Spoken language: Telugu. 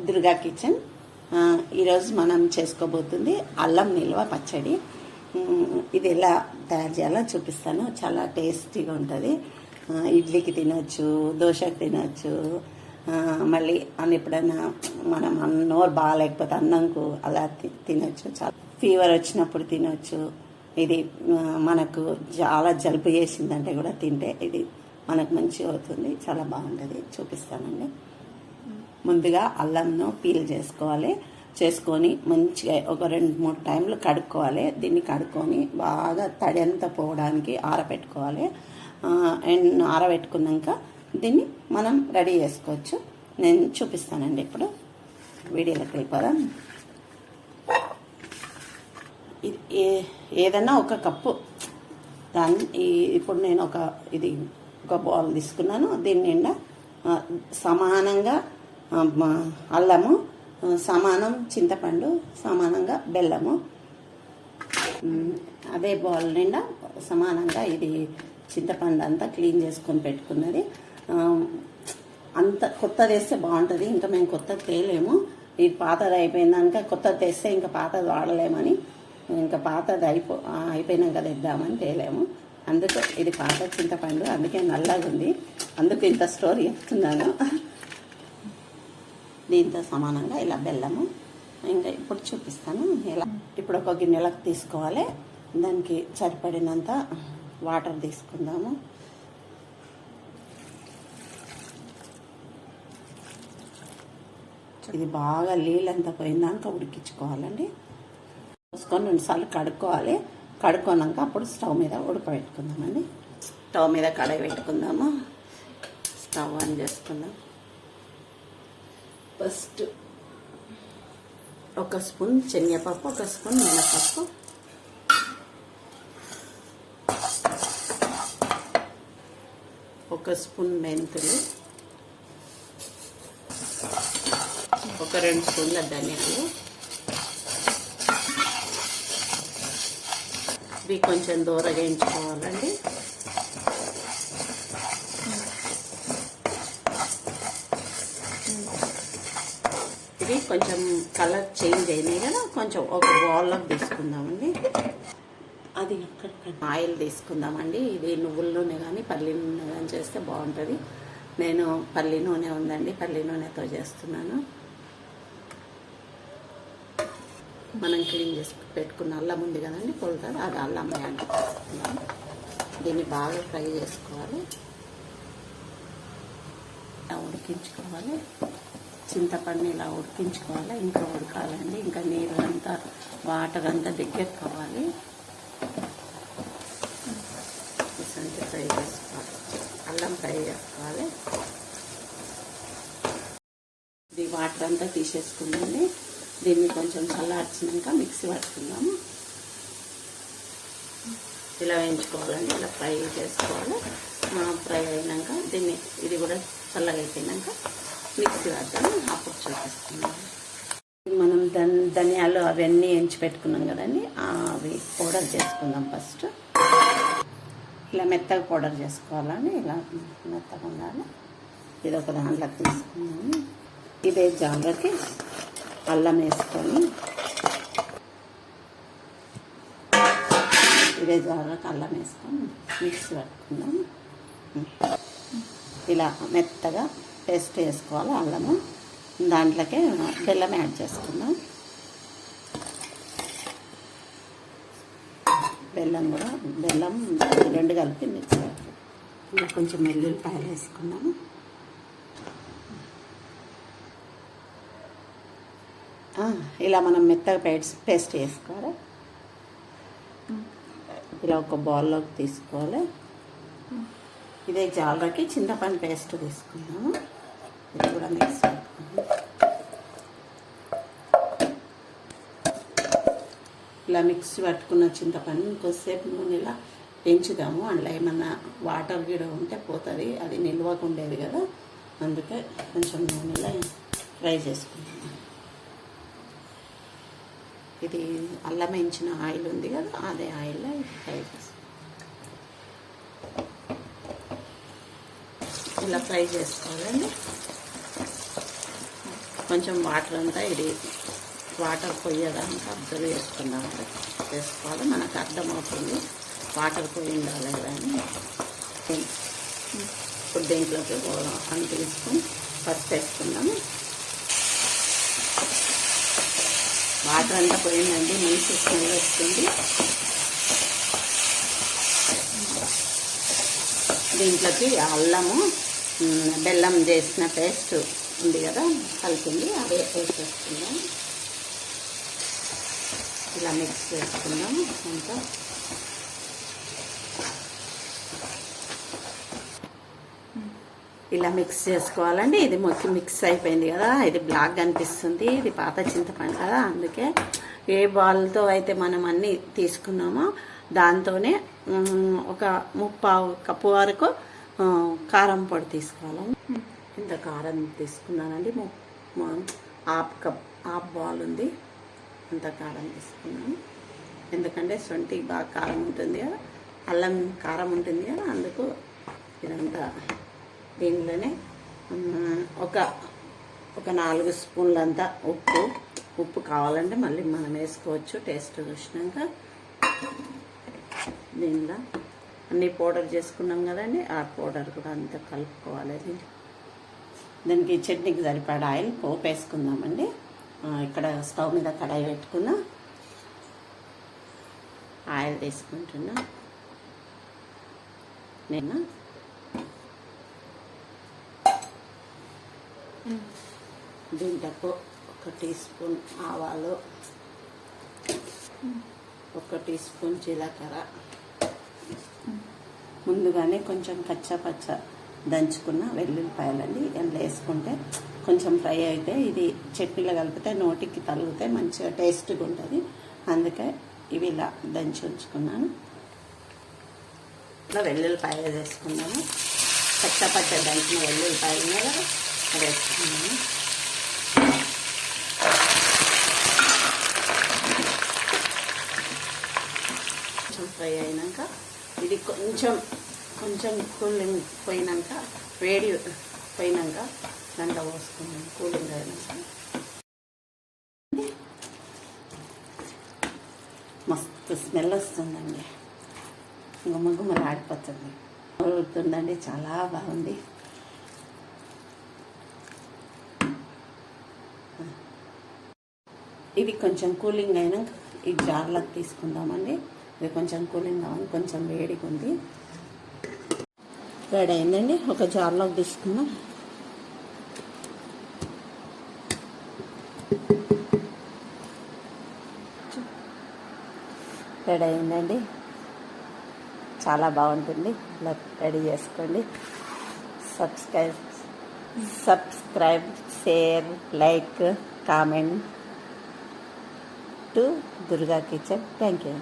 దుర్గా కిచెన్. ఈరోజు మనం చేసుకోబోతుంది అల్లం నిల్వ పచ్చడి. ఇది ఎలా తయారు చేయాలో చూపిస్తాను. చాలా టేస్టీగా ఉంటుంది. ఇడ్లీకి తినొచ్చు, దోశకి తినొచ్చు, మళ్ళీ ఎప్పుడైనా మనం నోరు బాగాలేకపోతే అన్నంకు అలా తినొచ్చు. చాలా ఫీవర్ వచ్చినప్పుడు తినొచ్చు. ఇది మనకు చాలా జలుబు చేసిందంటే కూడా తింటే ఇది మనకు మంచిగా అవుతుంది. చాలా బాగుంటుంది. చూపిస్తానండి. ముందుగా అల్లంను పీల్ చేసుకొని మంచిగా ఒక 2-3 టైంలు కడుక్కోవాలి. దీన్ని కడుక్కొని బాగా తడి అంతా పోవడానికి ఆరబెట్టుకోవాలి. అండ్ ఆరబెట్టుకున్నాక దీన్ని మనం రెడీ చేసుకోవచ్చు. నేను చూపిస్తానండి. ఇప్పుడు వీడియోలోకి వెళ్ళిపోదాం. ఏదన్నా ఒక కప్పు ఇప్పుడు నేను ఒక బౌల్ తీసుకున్నాను. దీని నిండా సమానంగా అల్లము, సమానం చింతపండు, సమానంగా బెల్లము, అదే బౌల్ నిండా సమానంగా ఇది చింతపండు అంతా క్లీన్ చేసుకొని పెట్టుకున్నది. అంత కొత్తది వేస్తే బాగుంటుంది. ఇంకా మేము కొత్తది తేలేము. ఇది పాతది అయిపోయిందాక కొత్తది తెస్తే ఇంకా పాతది వాడలేమని ఇంకా పాతది అయిపోయినాక తెద్దామని తేలేము. అందుకు ఇది పాత చింతపండు, అందుకే నల్లగా ఉంది. అందుకు ఇంత స్టోరీ చెప్తున్నాను. దీంతో సమానంగా ఇలా బెల్లము. ఇంకా ఇప్పుడు చూపిస్తాను ఇలా. ఇప్పుడు ఒక గిన్నెలకు తీసుకోవాలి. దానికి సరిపడినంత వాటర్ తీసుకుందాము. ఇది బాగా నీళ్ళంతా పోయిందాక ఉడికించుకోవాలండి. పోసుకొని 2 సార్లు కడుక్కోవాలి. కడుక్కున్నాక అప్పుడు స్టవ్ మీద ఉడకబెట్టుకుందామండి. స్టవ్ మీద కడాయి పెట్టుకుందాము. స్టవ్ ఆన్ చేసుకుందాం. ఫస్ట్ 1 స్పూన్ శనగపప్పు, 1 స్పూన్ మినపప్పు, 1 స్పూన్ మెంతులు, 2 స్పూన్ల ధనియాలు. ఇవి కొంచెం దూరగా వేయించుకోవాలండి. ఇవి కొంచెం కలర్ చేంజ్ అయినాయి కదా, కొంచెం ఒక బౌల్లోకి తీసుకుందామండి. అది ఆయిల్ తీసుకుందామండి. ఇది నువ్వుల నూనె కానీ పల్లి నూనె కానీ చేస్తే బాగుంటుంది. నేను పల్లి నూనె ఉందండి, పల్లి నూనెతో చేస్తున్నాను. మనం క్లీన్ చేసి పెట్టుకున్న అల్లం ఉంది కదండి, పొలుతుంది. అది అల్లం యాడ్ చేసుకుందాం. దీన్ని బాగా ఫ్రై చేసుకోవాలి, ఇలా ఉడికించుకోవాలి. చింతపండు ఇలా ఉడికించుకోవాలి. ఇంకా ఉడకాలండి. ఇంకా నీరు అంతా వాటర్ అంతా దగ్గర కావాలి. ఫ్రై చేసుకోవాలి, అల్లం ఫ్రై చేసుకోవాలి. ఇది వాటర్ అంతా తీసేసుకుందండి. దీన్ని కొంచెం చల్లార్చినాక మిక్సీ పట్టుకుందాము. ఇలా వేయించుకోవాలండి, ఇలా ఫ్రై చేసుకోవాలి. ఫ్రై అయినాక దీన్ని ఇది కూడా చల్లగా అయిపోయినాక మిక్సీ పడతాము. అప్పుడు చూపిస్తున్నాము. మనం ధనియాలు అవన్నీ వేయించి పెట్టుకున్నాం కదండి, అవి పౌడర్ చేసుకుందాం. ఫస్ట్ ఇలా మెత్తగా పౌడర్ చేసుకోవాలండి. ఇలా మెత్తగా ఉండాలి. ఇది ఒక దాంట్లోకి తీసుకున్నాము. ఇదే జాలకి అల్లం వేసుకొని, ఇదే జాలకి అల్లం వేసుకొని మిక్సీ పట్టుకుందాం. ఇలా మెత్తగా పేస్ట్ వేసుకోవాలి అల్లము. దాంట్లోకే బెల్లం యాడ్ చేసుకుందాం. బెల్లం 2 కలిపి మిక్సీ పట్టుకుందాం. ఇంకా కొంచెం వెల్లుల్లిపాయలు వేసుకున్నాము. ఇలా మనం మెత్తగా పేస్ట్ వేసుకోవాలి. ఇలా ఒక బౌల్లోకి తీసుకోవాలి. ఇదే జాలకి చింతపండు పేస్ట్ తీసుకున్నాము. ఇది కూడా మిక్స్ పెట్టుకున్నాము. ఇలా మిక్స్ పట్టుకున్న చింతపండు ఇంకొద్దిసేపు నూనెలా పెంచుదాము. అందులో ఏమన్నా వాటర్ గిడ ఉంటే పోతుంది, అది నిల్వకుండేది కదా. అందుకే కొంచెం నూనెలా ఫ్రై చేసుకున్నాము. ఇది అల్లం వేయించిన ఆయిల్ ఉంది కదా, అదే ఆయిల్లో ఫ్రై చేస్తాం. ఇలా ఫ్రై చేసుకోవాలండి. కొంచెం వాటర్ అంతా ఇది వాటర్ పోయేదానికి అబ్జర్వ్ చేసుకోవాలి. మనకు అర్థమవుతుంది వాటర్ పోయిందా లేదా అని. ఇప్పుడు దీంట్లోకి అని తీసుకొని పసుపు వేసుకున్నాము. వాటర్ అంతా పోయిందండి, మంచి స్మెల్ వస్తుంది. దీంట్లోకి అల్లము బెల్లం చేసిన పేస్ట్ ఉంది కదా, కలిపింది, అదే పేస్ట్ వేసుకుందాం. ఇలా మిక్స్ చేసుకుందాం అంతా. ఇలా మిక్స్ చేసుకోవాలండి. ఇది మిక్స్ అయిపోయింది కదా, ఇది బ్లాక్ అనిపిస్తుంది, ఇది పాత చింతపండు కదా, అందుకే ఏ బాల్తో అయితే మనం అన్నీ తీసుకున్నామో దాంతోనే ఒక 3/4 కప్పు వరకు కారం పొడి తీసుకోవాలండి. ఇంత కారం తీసుకున్నానండి, హాఫ్ బాల్ ఉంది, అంత కారం తీసుకున్నాను. ఎందుకంటే సొంటి బాగా కారం ఉంటుంది కదా, అల్లం కారం ఉంటుంది కదా, అందుకు ఇదంతా. దీనిలోనే ఒక 4 స్పూన్లంతా ఉప్పు కావాలంటే మళ్ళీ మనం వేసుకోవచ్చు టేస్ట్ చూసినాక. దీనిలో అన్నీ పౌడర్ చేసుకున్నాం కదండి, ఆ పౌడర్ కూడా అంతా కలుపుకోవాలి. దీనికి చట్నీకి సరిపడా ఆయిల్ పోపు వేసుకుందామండి. ఇక్కడ స్టవ్ మీద కడాయి పెట్టుకున్నా, ఆయిల్ తీసుకుంటున్నా. నేను దీంట్లో 1 టీ స్పూన్ ఆవాలు, 1 టీ స్పూన్ జీలకర్ర, ముందుగానే కొంచెం కచ్చపచ్చ దంచుకున్న వెల్లుల్లిపాయలండి. అందులో వేసుకుంటే కొంచెం ఫ్రై అయితే ఇది చట్నీలో కలిపితే నోటికి తగిలితే మంచిగా టేస్ట్గా ఉంటుంది. అందుకే ఇవి ఇలా దంచి ఉంచుకున్నాను. ఇలా వెల్లుల్లిపాయలు వేసుకున్నాను, కచ్చపచ్చ దంచిన వెల్లుల్లిపాయలు మీద అది వేసుకున్నాను. కొంచెం ఫ్రై అయినాక ఇది కొంచెం కూలింగ్ పోయినాక, వేడి పోయినాక దాంట్లో పోసుకున్నాను. కూలింగ్ అయినాక మస్తు స్మెల్ వస్తుందండి, గుమ్మగుమ్మలు ఆడిపోతుంది, అవుతుందండి, చాలా బాగుంది. ఇది కొంచెం కూలింగ్ అయినాక ఈ జార్లోకి తీసుకుందామండి. ఇది కొంచెం కూలింగ్ కావాలి, కొంచెం వేడిగా ఉంది. రెడీ అయిందండి, ఒక జార్లోకి తీసుకుందాం. రెడీ అయిందండి, చాలా బాగుంటుంది. ఇలా రెడీ చేసుకోండి. Subscribe, share, like, comment to Durga kitchen. Thank you.